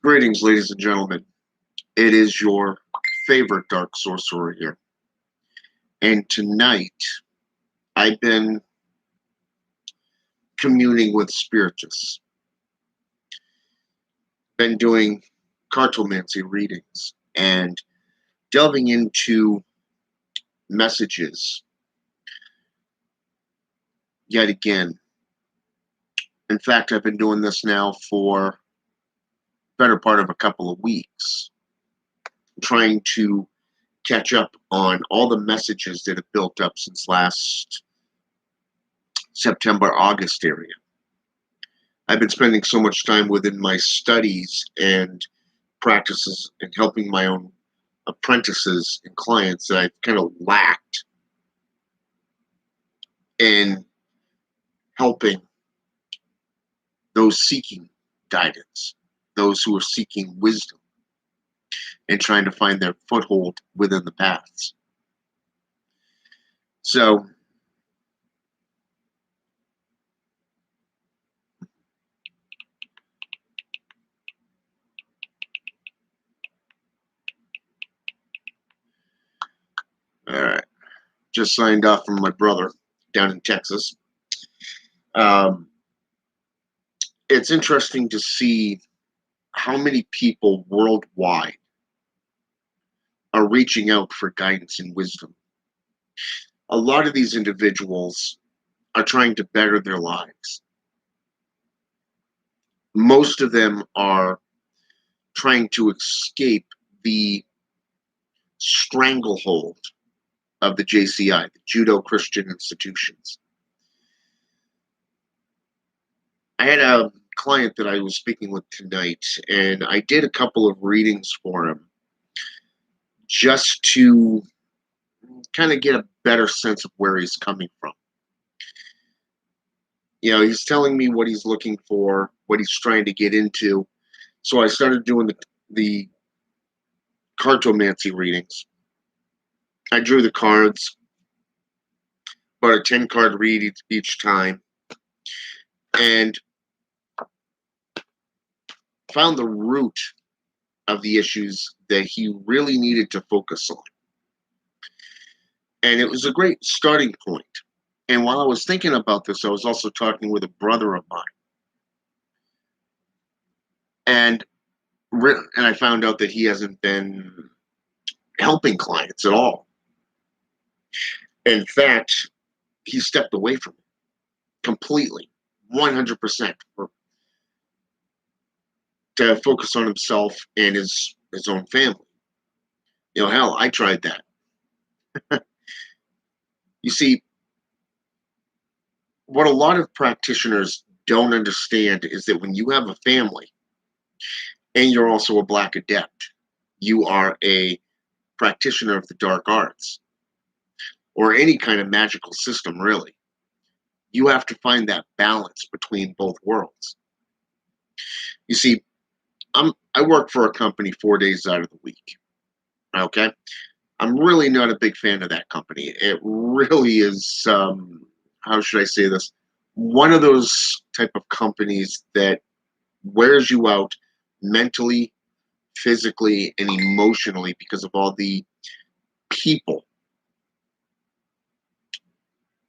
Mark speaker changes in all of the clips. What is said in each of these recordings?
Speaker 1: Greetings, ladies and gentlemen. It is your favorite dark sorcerer here. And tonight, I've been communing with spiritists, been doing cartomancy readings and delving into messages yet again. In fact, I've been doing this now for better part of a couple of weeks, trying to catch up on all the messages that have built up since last September, August area. I've been spending so much time within my studies and practices and helping my own apprentices and clients that I've kind of lacked in helping those seeking guidance, those who are seeking wisdom and trying to find their foothold within the paths. So, all right, just signed off from my brother down in Texas. Um, it's interesting to see how many people worldwide are reaching out for guidance and wisdom. A lot of these individuals are trying to better their lives. Most of them are trying to escape the stranglehold of the JCI, the Judo Christian institutions. I had a client that I was speaking with tonight, and I did a couple of readings for him just to kind of get a better sense of where he's coming from. You know, he's telling me what he's looking for, what he's trying to get into. So I started doing the cartomancy readings. I drew the cards, about a 10-card read each time, and found the root of the issues that he really needed to focus on. And it was a great starting point. And while I was thinking about this, I was also talking with a brother of mine. And I found out that he hasn't been helping clients at all. In fact, he stepped away from it completely, 100%, to focus on himself and his own family. You know, hell, I tried that. You see, what a lot of practitioners don't understand is that when you have a family and you're also a black adept, you are a practitioner of the dark arts or any kind of magical system, really. You have to find that balance between both worlds. You see, I work for a company 4 days out of the week. Okay, I'm really not a big fan of that company. It really is, how should I say this? One of those type of companies that wears you out mentally, physically, and emotionally because of all the people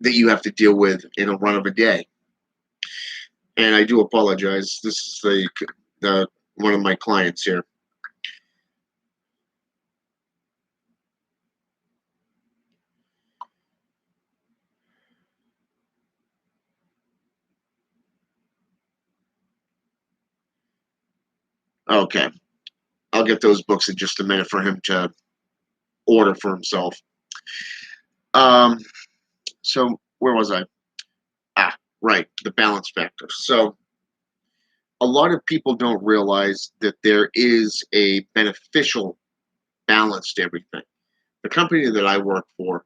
Speaker 1: that you have to deal with in a run of a day. And I do apologize. This is the one of my clients here. Okay, I'll get those books in just a minute for him to order for himself. Um, so where was I? Ah, right, the balance factor. So a lot of people don't realize that there is a beneficial balance to everything. The company that I work for,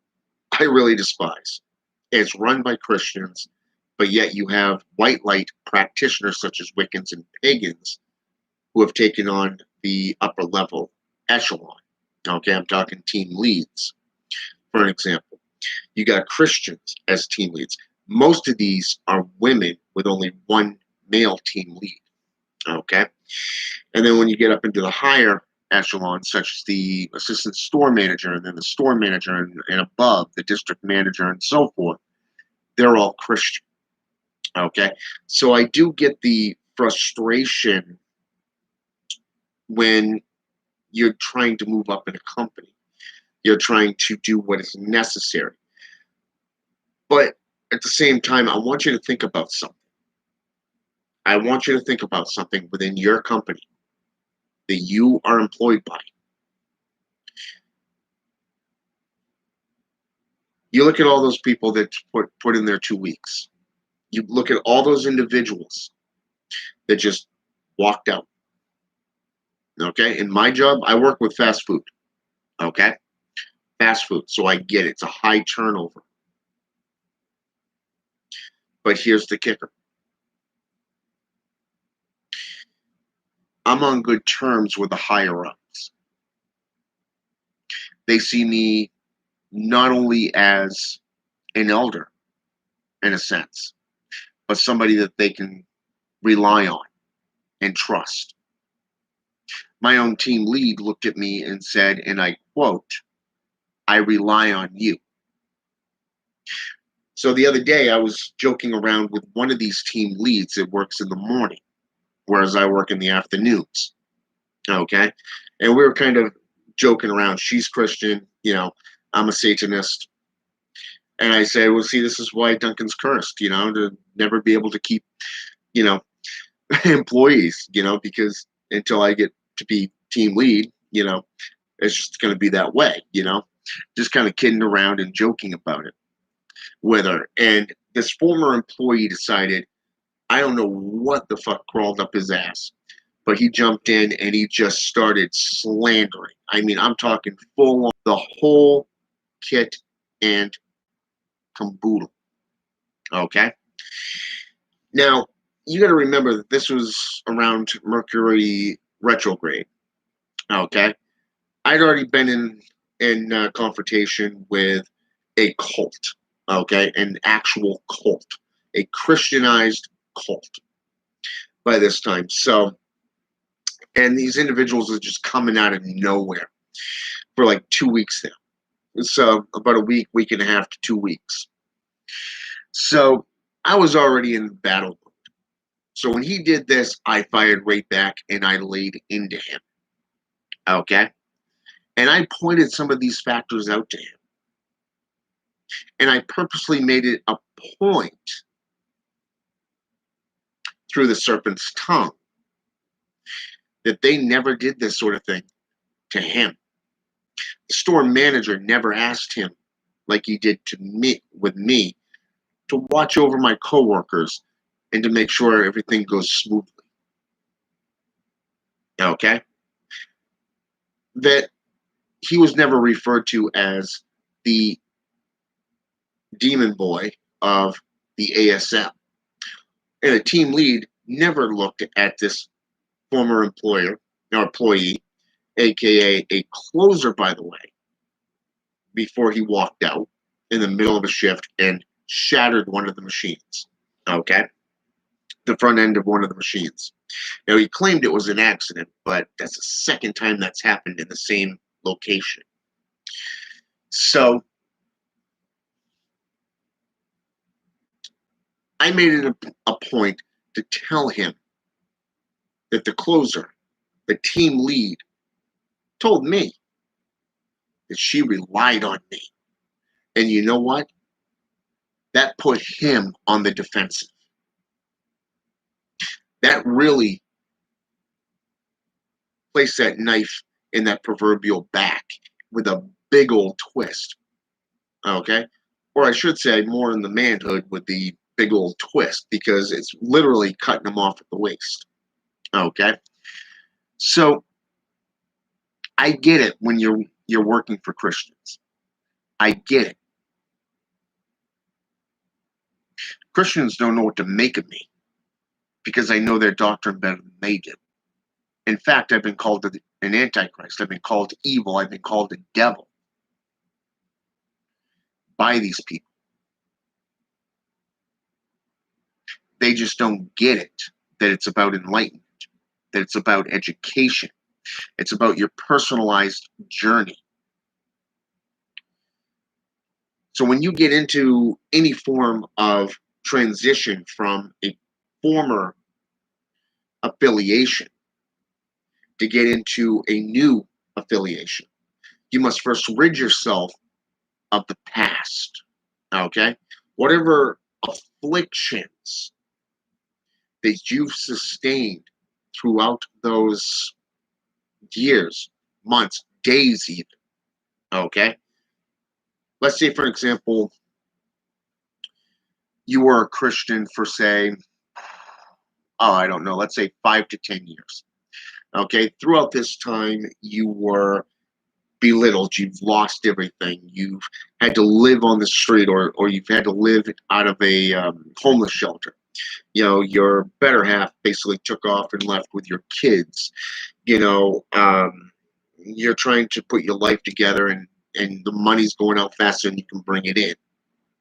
Speaker 1: I really despise. It's run by Christians, but yet you have white light practitioners such as Wiccans and pagans who have taken on the upper level echelon. Okay, I'm talking team leads, for an example. You got Christians as team leads. Most of these are women with only one male team lead. Okay. And then when you get up into the higher echelons, such as the assistant store manager and then the store manager and above, the district manager and so forth, they're all Christian. Okay. So I do get the frustration when you're trying to move up in a company. You're trying to do what is necessary. But at the same time, I want you to think about something. I want you to think about something within your company that you are employed by. You look at all those people that put in their 2 weeks. You look at all those individuals that just walked out. Okay. In my job, I work with fast food. Okay. Fast food. So I get it. It's a high turnover. But here's the kicker. I'm on good terms with the higher ups. They see me not only as an elder, in a sense, but somebody that they can rely on and trust. My own team lead looked at me and said, and I quote, "I rely on you." So the other day, I was joking around with one of these team leads that works in the morning, whereas I work in the afternoons. Okay. And we were kind of joking around. She's Christian, I'm a Satanist. And I say, well, see, this is why Duncan's cursed, to never be able to keep, you know, employees, because until I get to be team lead, it's just going to be that way, just kind of kidding around and joking about it with her. And this former employee decided, I don't know what the fuck crawled up his ass, but he jumped in and he just started slandering. I mean, I'm talking full on the whole kit and caboodle. Okay. Now, you got to remember that this was around Mercury retrograde. Okay. I'd already been in confrontation with a cult. Okay. An actual cult, a Christianized cult by this time. So, and these individuals are just coming out of nowhere for like 2 weeks now. So about a week and a half to 2 weeks. So I was already in battle mode. So when he did this, I fired right back and I laid into him. Okay. And I pointed some of these factors out to him. And I purposely made it a point through the serpent's tongue that they never did this sort of thing to him. The store manager never asked him, like he did to me with me, to watch over my coworkers and to make sure everything goes smoothly. Okay? That he was never referred to as the demon boy of the ASM. And a team lead never looked at this former employer or employee, aka a closer, by the way, before he walked out in the middle of a shift and shattered one of the machines. Okay? The front end of one of the machines. Now, he claimed it was an accident, but that's the second time that's happened in the same location. So I made it a point to tell him that the closer, the team lead, told me that she relied on me. And you know what? That put him on the defensive. That really placed that knife in that proverbial back with a big old twist. Okay? Or I should say more in the manhood with the big old twist because it's literally cutting him off at the waist. Okay? So I get it when you're working for Christians. I get it. Christians don't know what to make of me because I know their doctrine better than they do. In fact, I've been called an antichrist. I've been called evil. I've been called a devil by these people. They just don't get it, that it's about enlightenment. that it's about education. It's about your personalized journey. So when you get into any form of transition from a former affiliation to get into a new affiliation, you must first rid yourself of the past. Okay? Whatever afflictions that you've sustained throughout those years, months, days, even. Okay? Let's say, for example, you were a Christian for, say, oh, I don't know, let's say 5 to 10 years. Okay? Throughout this time, you were belittled, you've lost everything, you've had to live on the street, or you've had to live out of a homeless shelter. You know, your better half basically took off and left with your kids. You know, you're trying to put your life together, and the money's going out faster than you can bring it in.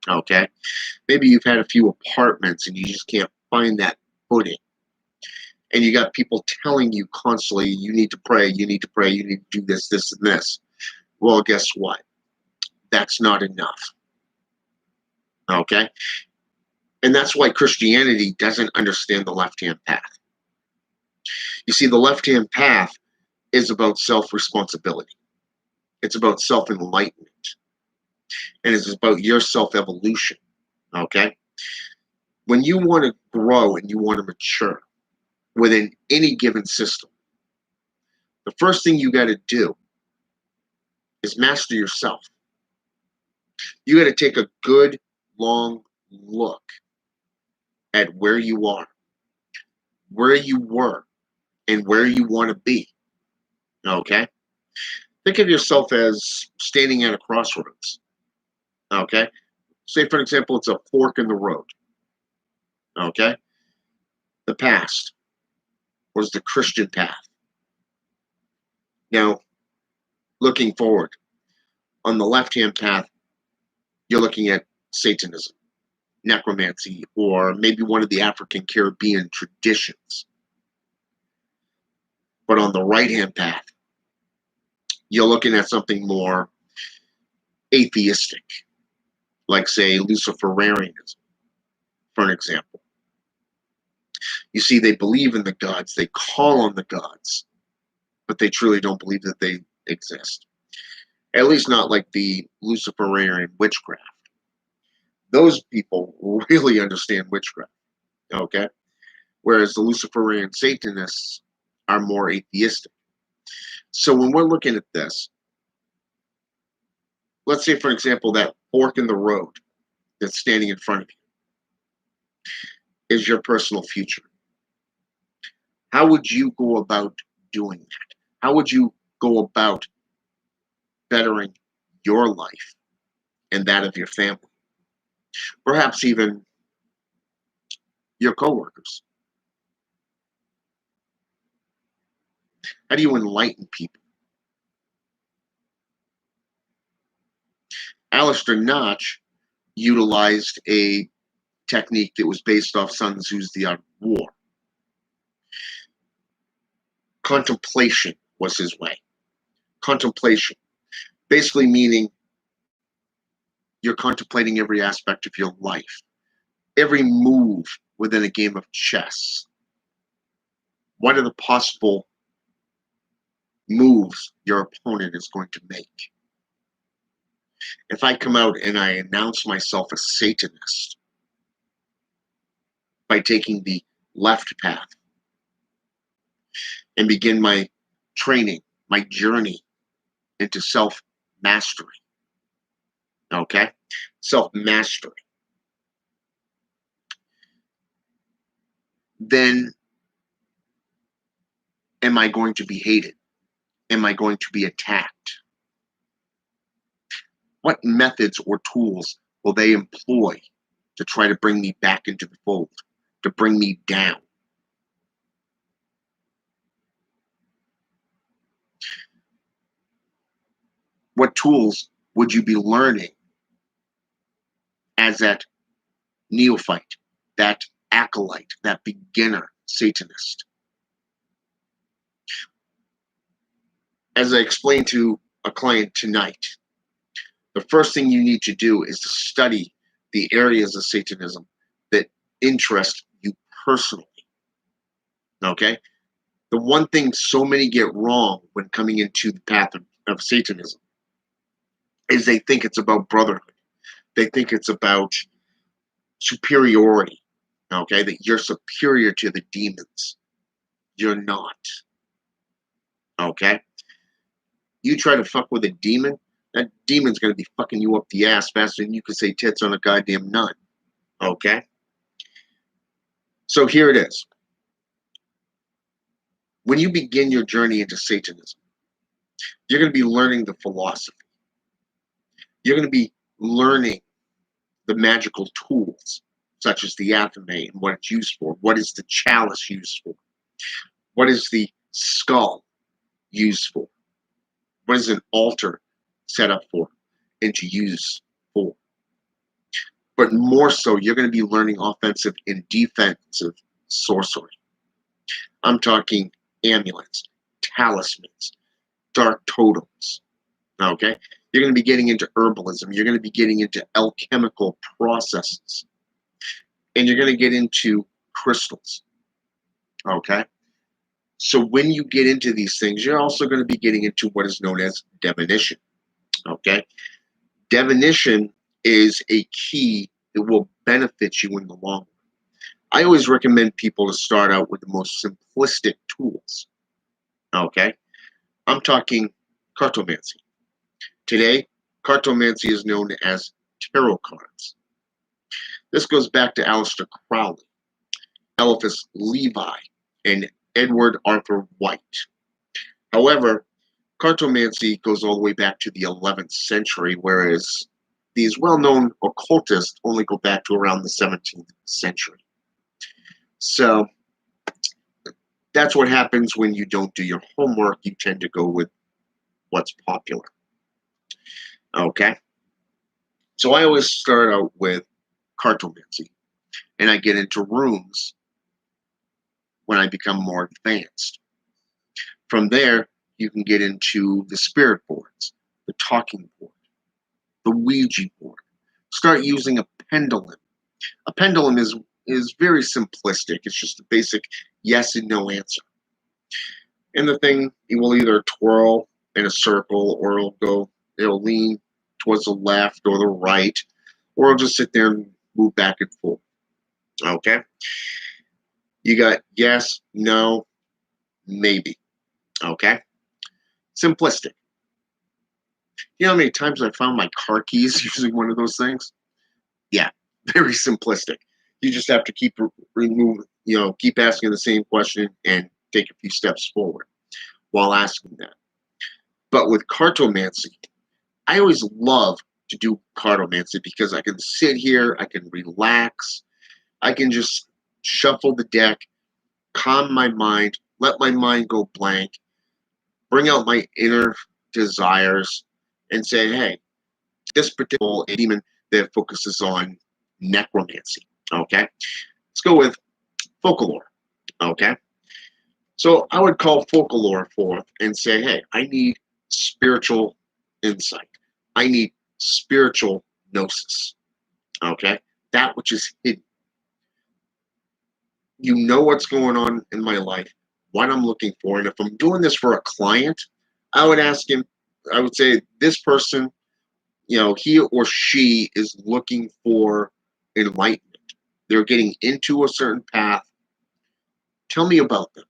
Speaker 1: Okay? Maybe you've had a few apartments and you just can't find that footing. And you got people telling you constantly, you need to pray, you need to pray, you need to do this, this, and this. Well, guess what? That's not enough. Okay? And that's why Christianity doesn't understand the left-hand path. You see, the left-hand path is about self-responsibility. It's about self-enlightenment. And it's about your self-evolution. Okay? When you want to grow and you want to mature within any given system, the first thing you got to do is master yourself. You got to take a good, long look at where you are, where you were, and where you want to be. Okay? Think of yourself as standing at a crossroads. Okay? Say, for example, it's a fork in the road. Okay? The past was the Christian path. Now, looking forward, on the left-hand path, you're looking at Satanism, necromancy, or maybe one of the African Caribbean traditions. But on the right-hand path, you're looking at something more atheistic, like, say, Luciferianism, for an example. You see, they believe in the gods, they call on the gods, but they truly don't believe that they exist. At least not like the Luciferian witchcraft. Those people really understand witchcraft, okay? Whereas the Luciferian Satanists are more atheistic. So when we're looking at this, let's say, for example, that fork in the road that's standing in front of you is your personal future. How would you go about doing that? How would you go about bettering your life and that of your family? Perhaps even your coworkers. How do you enlighten people? Alistair Notch utilized a technique that was based off Sun Tzu's The Art of War. Contemplation was his way. Contemplation, basically meaning you're contemplating every aspect of your life, every move within a game of chess. What are the possible moves your opponent is going to make? If I come out and I announce myself a Satanist by taking the left path and begin my training, my journey into self-mastery, okay? Self-mastery. Then am I going to be hated? Am I going to be attacked? What methods or tools will they employ to try to bring me back into the fold, to bring me down? What tools would you be learning as that neophyte, that acolyte, that beginner Satanist? As I explained to a client tonight, the first thing you need to do is to study the areas of Satanism that interest you personally. Okay? The one thing so many get wrong when coming into the path of Satanism is they think it's about brotherhood. They think it's about superiority. Okay? That you're superior to the demons. You're not. Okay? You try to fuck with a demon, that demon's gonna be fucking you up the ass faster than you can say tits on a goddamn nun. Okay? So here it is. When you begin your journey into Satanism, you're going to be learning the philosophy. You're going to be learning the magical tools, such as the athame and what it's used for. What is the chalice used for? What is the skull used for? What is an altar set up for and to use for? But more so, you're going to be learning offensive and defensive sorcery. I'm talking amulets, talismans, dark totems. Okay? You're going to be getting into herbalism. You're going to be getting into alchemical processes. And you're going to get into crystals. Okay? So when you get into these things, you're also going to be getting into what is known as divination. Okay? Divination is a key that will benefit you in the long run. I always recommend people to start out with the most simplistic tools. Okay? I'm talking cartomancy. Today, cartomancy is known as tarot cards. This goes back to Aleister Crowley, Eliphas Levi, and Edward Arthur White. However, cartomancy goes all the way back to the 11th century, whereas these well-known occultists only go back to around the 17th century. So that's what happens when you don't do your homework. You tend to go with what's popular. Okay? So I always start out with cartomancy, and I get into rooms when I become more advanced. From there, you can get into the spirit boards, the talking board, the Ouija board. Start using a pendulum. A pendulum is very simplistic. It's just a basic yes and no answer. And the thing, it will either twirl in a circle, or it'll lean towards the left or the right, or it'll just sit there and move back and forth. Okay? You got yes, no, maybe. Okay? Simplistic. You know how many times I found my car keys using one of those things? Yeah, very simplistic. You just have to keep keep asking the same question and take a few steps forward while asking that. But with cartomancy, I always love to do cartomancy because I can sit here, I can relax, I can just shuffle the deck, calm my mind, let my mind go blank, bring out my inner desires, and say, hey, this particular demon that focuses on necromancy. Okay? Let's go with folklore. Okay? So I would call folklore forth and say, hey, I need spiritual insight. I need spiritual gnosis. Okay? That which is hidden. You know what's going on in my life, what I'm looking for. And if I'm doing this for a client, I would ask him, I would say, this person, he or she is looking for enlightenment. They're getting into a certain path. Tell me about them.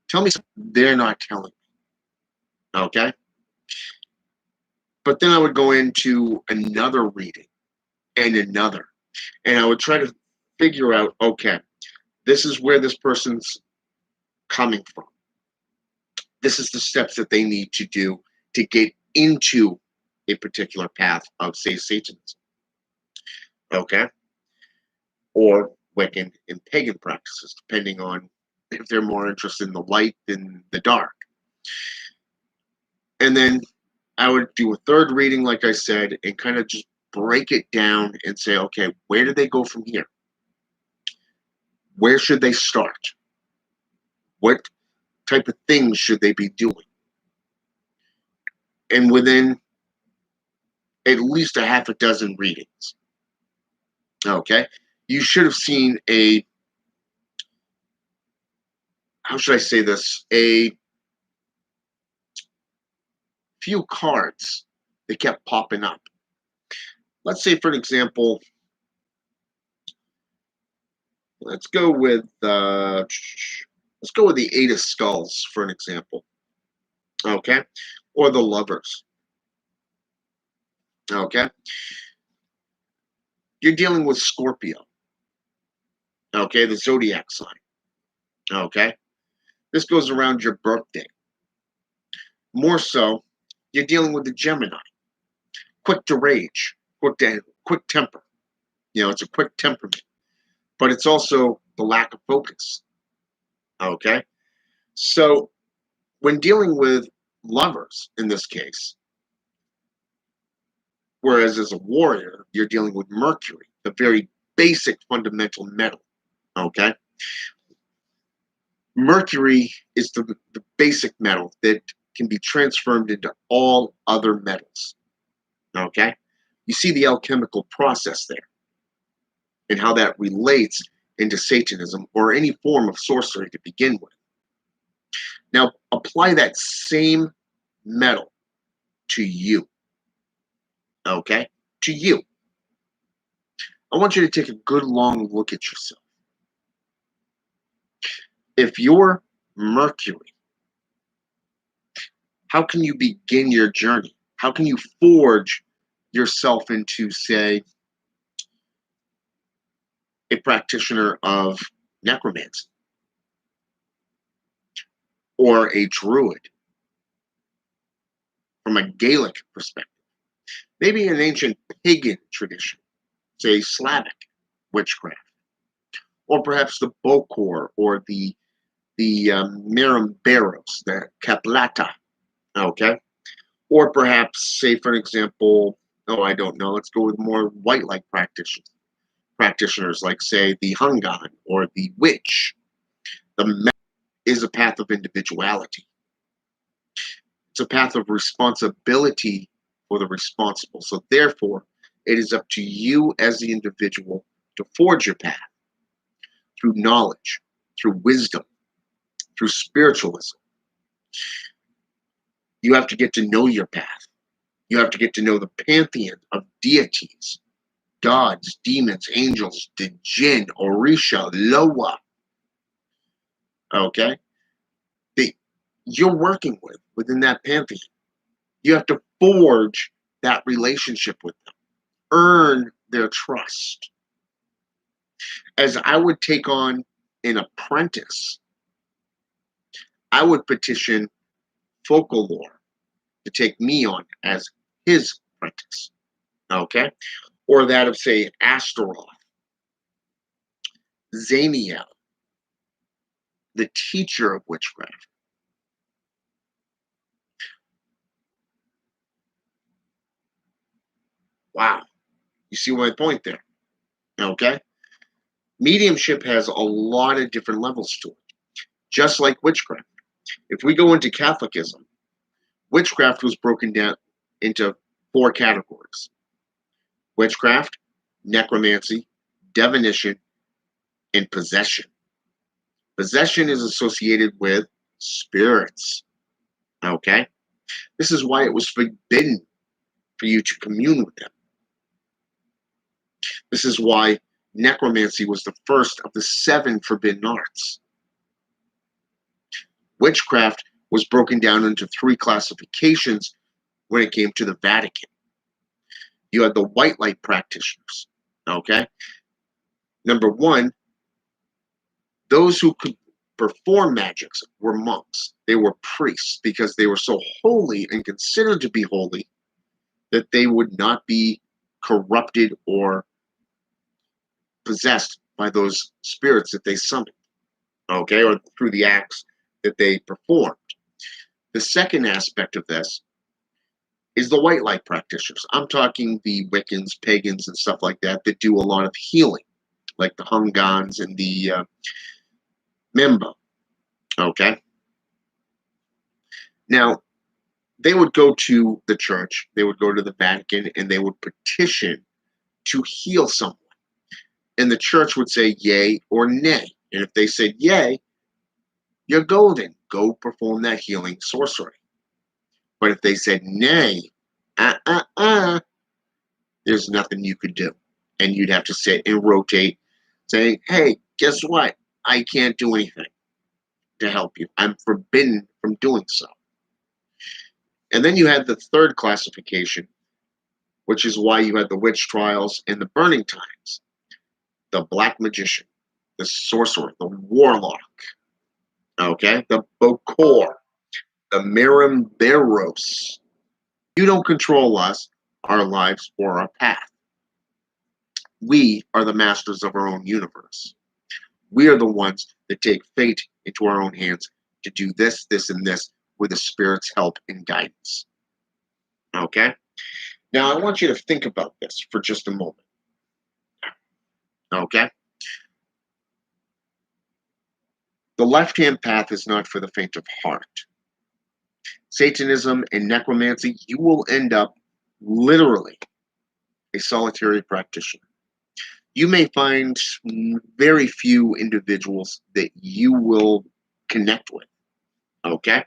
Speaker 1: Tell me something they're not telling me. Okay? But then I would go into another reading and another. And I would try to figure out, okay, this is where this person's coming from. This is the steps that they need to do to get into a particular path of, say, Satanism. Okay? Or Wiccan and pagan practices, depending on if they're more interested in the light than the dark. And then I would do a third reading, like I said, and kind of just break it down and say, okay, where do they go from here? Where should they start? What type of things should they be doing? And within at least a half a dozen readings, okay, you should have seen a, how should I say this, a few cards that kept popping up. Let's say, for an example, let's go with the Eight of Skulls for an example, okay, or the Lovers, okay. You're dealing with Scorpio, okay, the zodiac sign, okay. This goes around your birthday. More so, you're dealing with the Gemini, quick to rage, quick temper. It's a quick temperament, but it's also the lack of focus. Okay. So when dealing with lovers in this case, whereas as a warrior, you're dealing with Mercury, the very basic fundamental metal. Okay. Mercury is the basic metal that can be transformed into all other metals. Okay. You see the alchemical process there and how that relates into Satanism or any form of sorcery to begin with. Now, apply that same metal to you, okay? To you. I want you to take a good long look at yourself. If you're Mercury, how can you begin your journey? How can you forge yourself into, say, a practitioner of necromancy or a druid from a Gaelic perspective? Maybe an ancient pagan tradition, say Slavic witchcraft, or perhaps the Bokor or the Miramberos, the Caplata, okay? Or perhaps, say, for example, oh, I don't know, let's go with more white light practitioners like, say, the Hungan or the Witch. The method is a path of individuality. It's a path of responsibility for the responsible. So therefore, it is up to you as the individual to forge your path through knowledge, through wisdom, through spiritualism. You have to get to know your path. You have to get to know the pantheon of deities, gods, demons, angels, the jinn, Orisha, Loa, okay? That you're working with within that pantheon. You have to forge that relationship with them, earn their trust. As I would take on an apprentice, I would petition Folklore to take me on as his apprentice, okay? Or that of, say, Astaroth, Zaniel, the teacher of witchcraft. Wow. You see my point there, okay? Mediumship has a lot of different levels to it, just like witchcraft. If we go into Catholicism, witchcraft was broken down into 4 categories: witchcraft, necromancy, divination, and possession. Possession is associated with spirits, okay? This is why it was forbidden for you to commune with them. This is why necromancy was the first of the 7 forbidden arts. Witchcraft was broken down into 3 classifications when it came to the Vatican. You had the white light practitioners, okay? Number 1, those who could perform magics were monks. They were priests because they were so holy and considered to be holy that they would not be corrupted or possessed by those spirits that they summoned, okay, or through the acts that they performed. The second aspect of this is the white light practitioners. I'm talking the Wiccans, pagans, and stuff like that that do a lot of healing, like the Hungans and the Memba, okay? Now, they would go to the church, they would go to the Vatican, and they would petition to heal someone. And the church would say yay or nay. And if they said yay, you're golden. Go perform that healing sorcery. But if they said nay, uh, uh, uh, there's nothing you could do. And you'd have to sit and rotate saying, hey, guess what? I can't do anything to help you. I'm forbidden from doing so. And then you had the third classification, which is why you had the witch trials and the burning times. The black magician, the sorcerer, the warlock, okay? The Bokor, the Merimberos. You don't control us, our lives, or our path. We are the masters of our own universe. We are the ones that take fate into our own hands to do this, this, and this with the Spirit's help and guidance. Okay? Now, I want you to think about this for just a moment. Okay? The left-hand path is not for the faint of heart. Satanism and necromancy, you will end up literally a solitary practitioner. You may find very few individuals that you will connect with. Okay?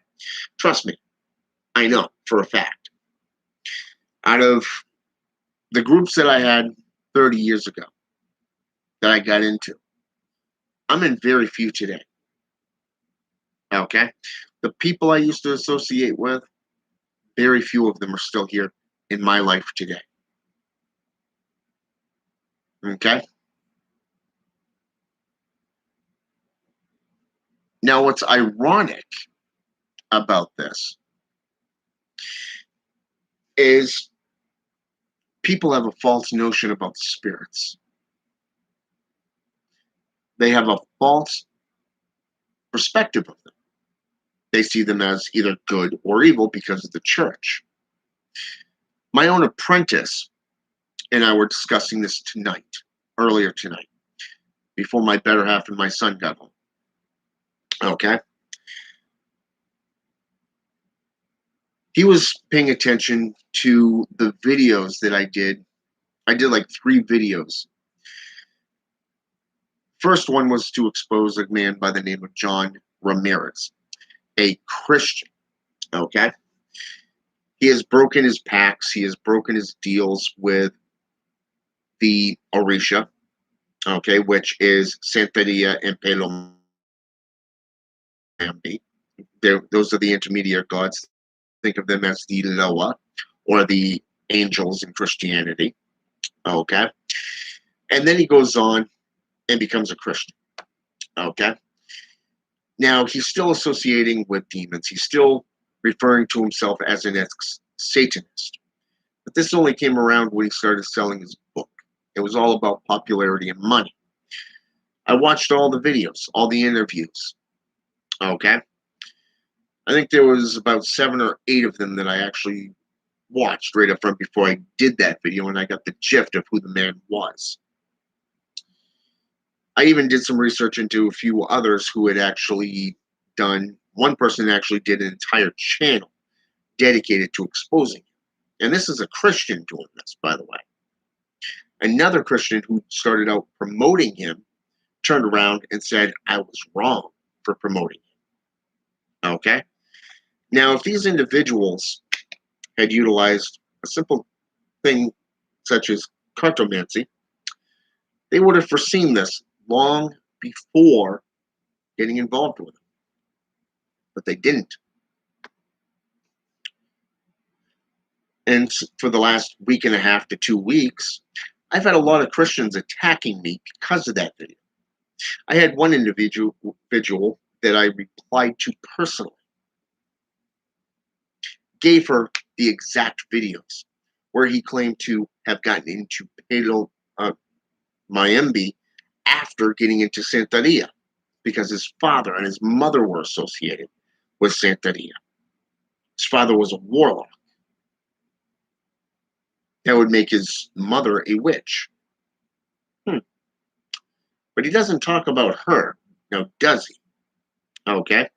Speaker 1: Trust me, I know for a fact. Out of the groups that I had 30 years ago that I got into, I'm in very few today. Okay? The people I used to associate with, very few of them are still here in my life today. Okay? Now, what's ironic about this is people have a false notion about spirits. They have a false perspective of them. They see them as either good or evil because of the church. My own apprentice and I were discussing this earlier tonight, before my better half and my son got home. Okay? He was paying attention to the videos that I did. I did like 3 videos. First one was to expose a man by the name of John Ramirez, a Christian. Okay? He has broken his pacts. He has broken his deals with the Orisha, okay, which is Santeria and Pelomambi. Those are the intermediate gods. Think of them as the Loa, or the angels in Christianity. Okay? And then he goes on and becomes a Christian. Okay? Now, he's still associating with demons. He's still referring to himself as an ex-Satanist. But this only came around when he started selling his book. It was all about popularity and money. I watched all the videos, all the interviews. Okay? I think there was about 7 or 8 of them that I actually watched right up front before I did that video, and I got the gist of who the man was. I even did some research into a few others who had actually done, one person actually did an entire channel dedicated to exposing him. And this is a Christian doing this, by the way. Another Christian who started out promoting him turned around and said, I was wrong for promoting him. Okay? Now, if these individuals had utilized a simple thing such as cartomancy, they would have foreseen this long before getting involved with it. But they didn't. And for the last week and a half to 2 weeks, I've had a lot of Christians attacking me because of that video. I had one individual that I replied to personally, gave her the exact videos where he claimed to have gotten into Mayembe after getting into Santeria, because his father and his mother were associated with Santeria. His father was a warlock. That would make his mother a witch. But he doesn't talk about her, now does he? Okay.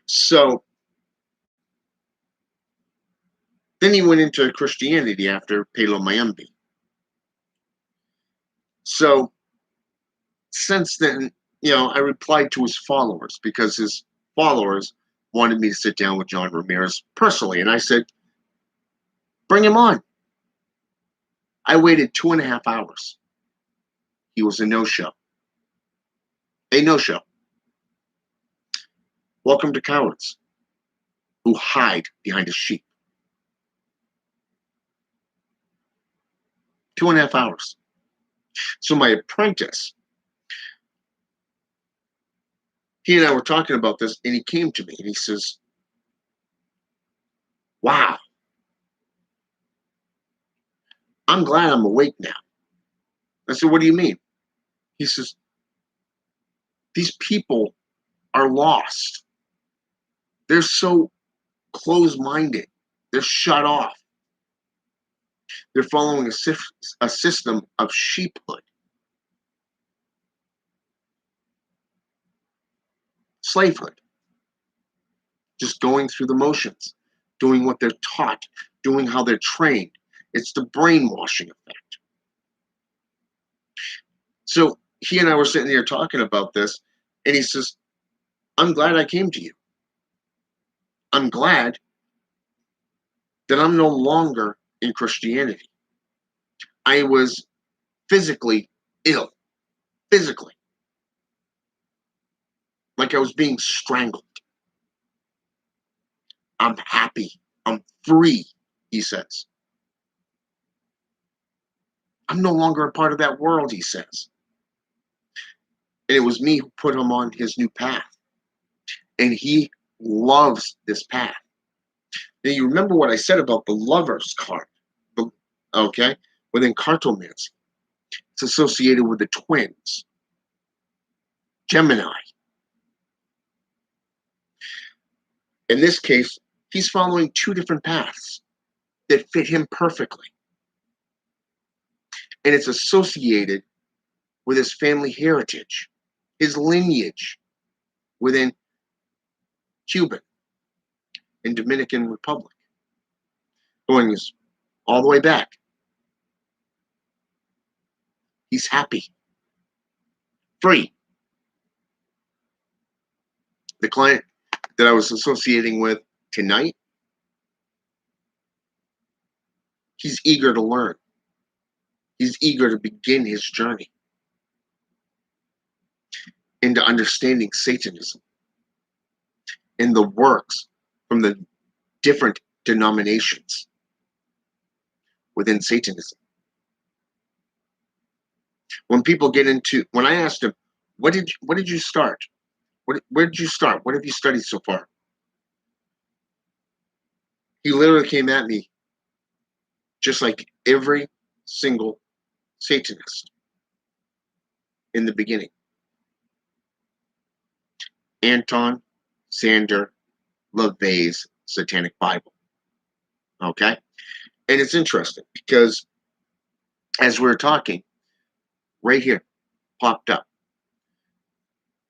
Speaker 1: So Then he went into Christianity after Palo Mayombe. So since then, I replied to his followers because his followers wanted me to sit down with John Ramirez personally. And I said, bring him on. I waited 2.5 hours. He was a no-show. A no-show. Welcome to cowards who hide behind a sheep. 2.5 hours. So my apprentice, he and I were talking about this, and he came to me and he says, wow, I'm glad I'm awake now. I said, what do you mean? He says, these people are lost. They're so closed-minded. They're shut off. They're following a system of sheephood, slavehood, just going through the motions, doing what they're taught, doing how they're trained. It's the brainwashing effect. So he and I were sitting here talking about this, and he says, I'm glad I came to you. I'm glad that I'm no longer in Christianity. I was physically ill, physically, like I was being strangled. I'm happy. I'm free, he says. I'm no longer a part of that world, he says. And it was me who put him on his new path. And he loves this path. Now, you remember what I said about the lover's card, okay? Within Cartomancy. It's associated with the twins, Gemini. In this case, he's following two different paths that fit him perfectly. And it's associated with his family heritage, his lineage within Cuban and Dominican Republic, going all the way back. He's happy, free. The client that I was associating with tonight, he's eager to learn. He's eager to begin his journey into understanding Satanism and the works from the different denominations within Satanism. When I asked him, what did you start? Where did you start? What have you studied so far? He literally came at me just like every single Satanist in the beginning. Anton Sander LaVey's Satanic Bible. Okay? And it's interesting because as we were talking, right here popped up.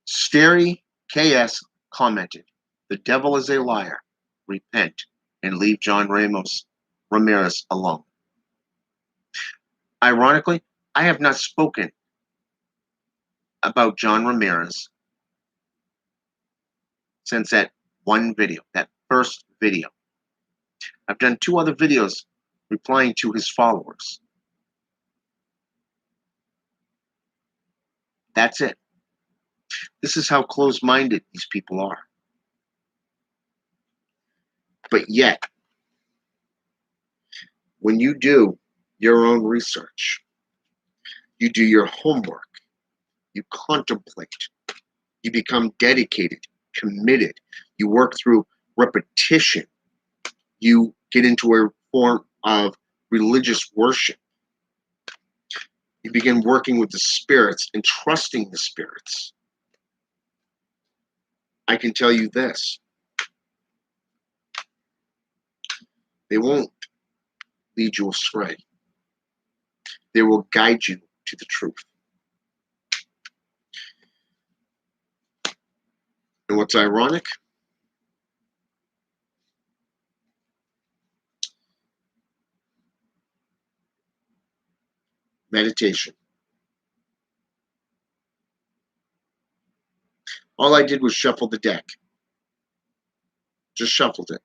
Speaker 1: Steri KS commented, the devil is a liar. Repent and leave John Ramirez alone. Ironically, I have not spoken about John Ramirez since that one video, that first video. I've done 2 other videos replying to his followers. That's it. This is how close-minded these people are. But yet, when you do your own research, you do your homework, you contemplate, you become dedicated, committed, you work through repetition, you get into a form of religious worship, you begin working with the spirits and trusting the spirits. I can tell you this, they won't lead you astray. They will guide you to the truth. And what's ironic? Meditation. All I did was shuffle the deck. Just shuffled it.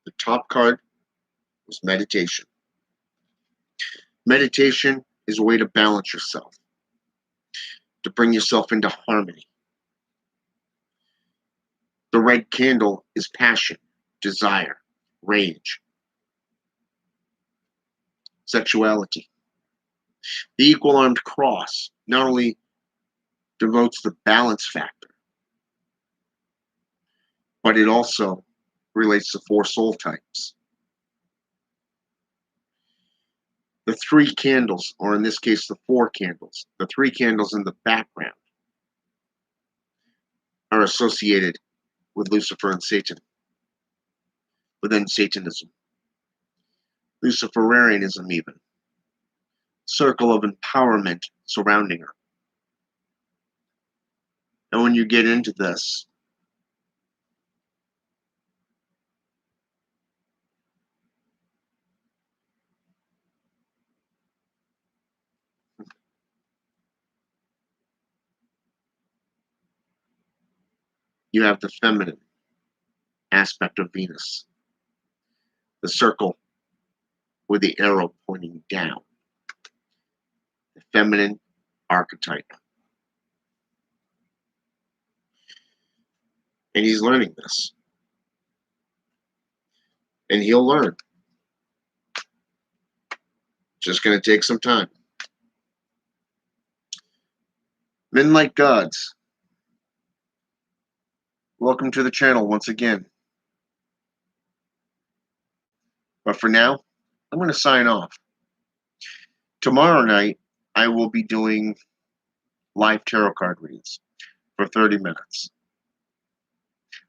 Speaker 1: The top card was meditation. Meditation is a way to balance yourself, to bring yourself into harmony. The red candle is passion, desire, rage, sexuality. The equal armed cross not only devotes the balance factor, but it also relates to 4 soul types. The 3 candles, or in this case, the 4 candles, the 3 candles in the background are associated with Lucifer and Satan, within Satanism, Luciferianism even, circle of empowerment surrounding her. And when you get into this, you have the feminine aspect of Venus, the circle with the arrow pointing down, the feminine archetype. And he's learning this. And he'll learn. Just going to take some time. Men like gods, welcome to the channel once again. But for now, I'm going to sign off. Tomorrow night, I will be doing live tarot card reads for 30 minutes.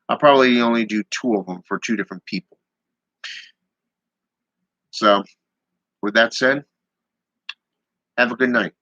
Speaker 1: I'll probably only do 2 of them for 2 different people. So, with that said, have a good night.